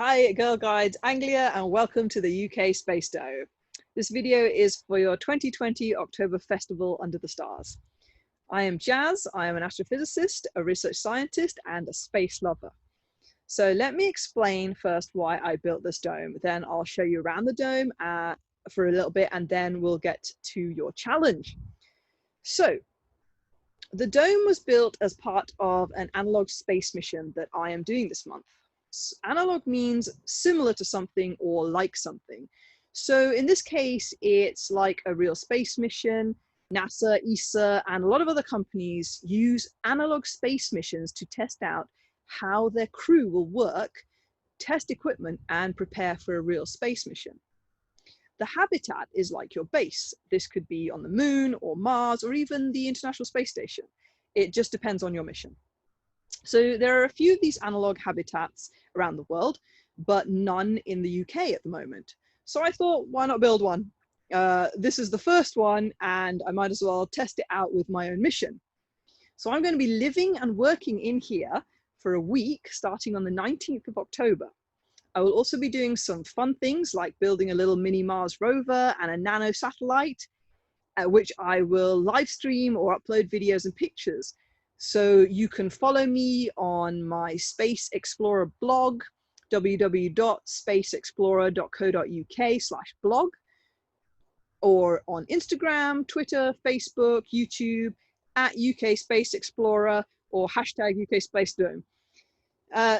Hi, Girlguiding Anglia, and welcome to the UK Space Dome. This video is for your 2020 October Festival Under the Stars. I am Jazz. I am an astrophysicist, a research scientist, and a space lover. So let me explain first why I built this dome. Then I'll show you around the dome for a little bit, and then we'll get to your challenge. So the dome was built as part of an analog space mission that I am doing this month. Analog means similar to something or like something. So in this case, it's like a real space mission. NASA, ESA, and a lot of other companies use analog space missions to test out how their crew will work, test equipment, and prepare for a real space mission. The habitat is like your base. This could be on the moon or Mars or even the International Space Station. It just depends on your mission. So there are a few of these analog habitats around the world, but none in the UK at the moment. So I thought, why not build one? This is the first one, and I might as well test it out with my own mission. So I'm going to be living and working in here for a week, starting on the 19th of October. I will also be doing some fun things like building a little mini Mars rover and a nano satellite, which I will live stream or upload videos and pictures. So you can follow me on my Space Explorer blog, www.spaceexplorer.co.uk/blog, or on Instagram, Twitter, Facebook, YouTube, at UK Space Explorer, or hashtag UK Space Dome.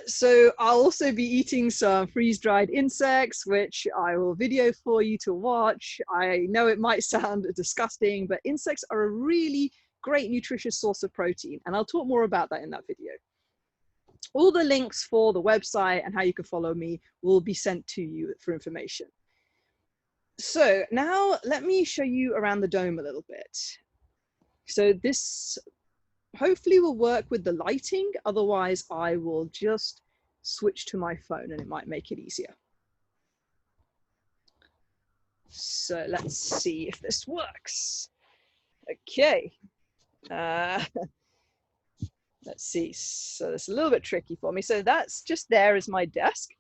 So I'll also be eating some freeze-dried insects, which I will video for you to watch. I know it might sound disgusting, but insects are a really great nutritious source of protein, and I'll talk more about that in that video. All the links for the website and how you can follow me will be sent to you for information. So now let me show you around the dome a little bit. So this hopefully will work with the lighting, otherwise I will just switch to my phone and it might make it easier. So let's see if this works. Okay. Let's see, so it's a little bit tricky for me. So that's just there is my desk.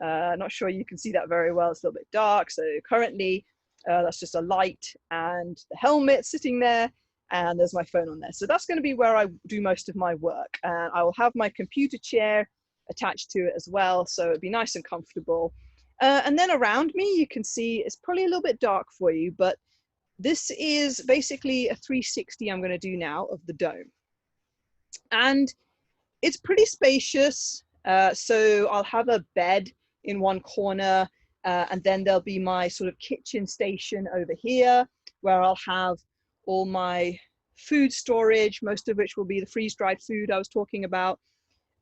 Not sure you can see that very well, it's a little bit dark. So currently that's just a light and the helmet sitting there, and there's my phone on there. So that's going to be where I do most of my work. And I will have my computer chair attached to it as well, so it'd be nice and comfortable. And then around me, you can see it's probably a little bit dark for you, but this is basically a 360 I'm going to do now of the dome. And it's pretty spacious. So I'll have a bed in one corner, and then there'll be my sort of kitchen station over here, where I'll have all my food storage, most of which will be the freeze-dried food I was talking about.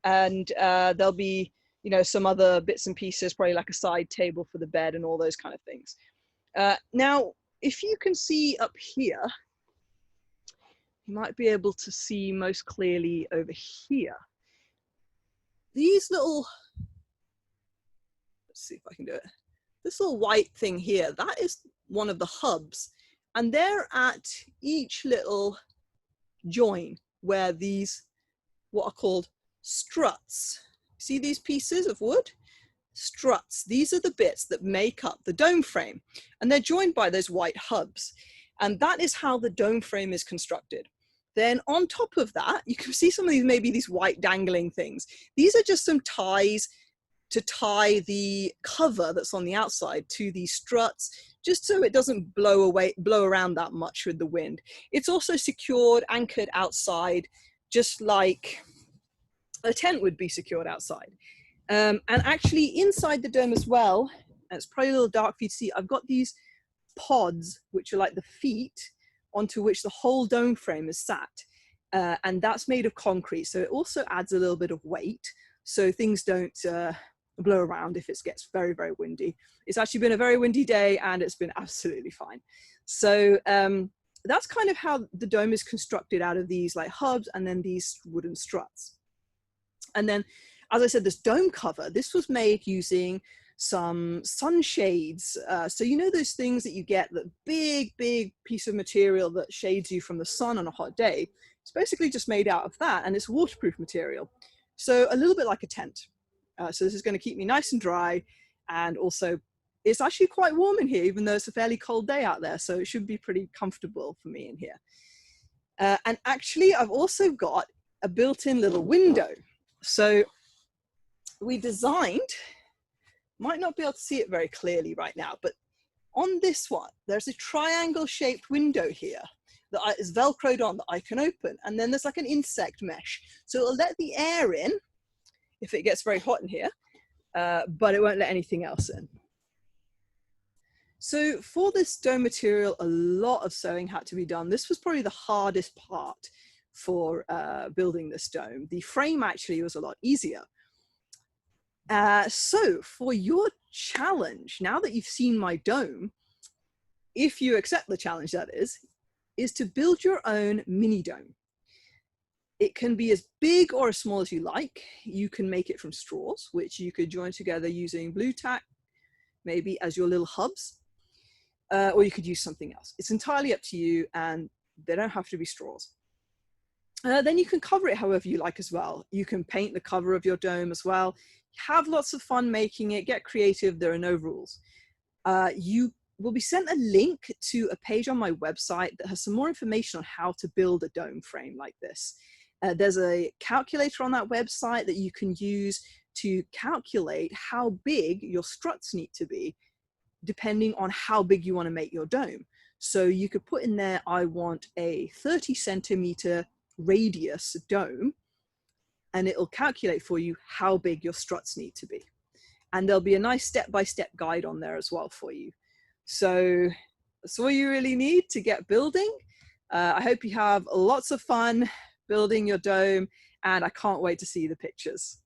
And there'll be, you know, some other bits and pieces, probably like a side table for the bed and all those kind of things. Now, if you can see up here, you might be able to see most clearly over here. These little, let's see if I can do it. This little white thing here, that is one of the hubs. And they're at each little join where these, what are called struts. See these pieces of wood? Struts. These are the bits that make up the dome frame, and they're joined by those white hubs. And that is how the dome frame is constructed. Then on top of that, you can see some of these, maybe these white dangling things. These are just some ties to tie the cover that's on the outside to these struts, just so it doesn't blow around that much with the wind. It's also secured, anchored outside, just like a tent would be secured outside. And actually inside the dome as well, and it's probably a little dark for you to see, I've got these pods, which are like the feet onto which the whole dome frame is sat. And that's made of concrete. So it also adds a little bit of weight, so things don't blow around if it gets very, very windy. It's actually been a very windy day and it's been absolutely fine. So that's kind of how the dome is constructed, out of these like hubs and then these wooden struts. And then, as I said, this dome cover, this was made using some sunshades. So you know those things that you get, that big piece of material that shades you from the sun on a hot day? It's basically just made out of that, and it's waterproof material. So a little bit like a tent. So this is going to keep me nice and dry, and also it's actually quite warm in here, even though it's a fairly cold day out there. So it should be pretty comfortable for me in here. And actually, I've also got a built-in little window. So we designed, might not be able to see it very clearly right now, but on this one, there's a triangle shaped window here that is Velcroed on that I can open. And then there's like an insect mesh. So it'll let the air in if it gets very hot in here, but it won't let anything else in. So for this dome material, a lot of sewing had to be done. This was probably the hardest part for building this dome. The frame actually was a lot easier. So for your challenge, now that you've seen my dome, if you accept the challenge, that is to build your own mini dome. It can be as big or as small as you like. You can make it from straws, which you could join together using blue tack, maybe as your little hubs, or you could use something else. It's entirely up to you, and they don't have to be straws. Then you can cover it however you like as well. You can paint the cover of your dome as well. Have lots of fun making it, get creative, there are no rules. You will be sent a link to a page on my website that has some more information on how to build a dome frame like this. There's a calculator on that website that you can use to calculate how big your struts need to be, depending on how big you want to make your dome. So you could put in there, I want a 30 centimeter radius dome, and it'll calculate for you how big your struts need to be. And there'll be a nice step-by-step guide on there as well for you. So that's all you really need to get building. I hope you have lots of fun building your dome, and I can't wait to see the pictures.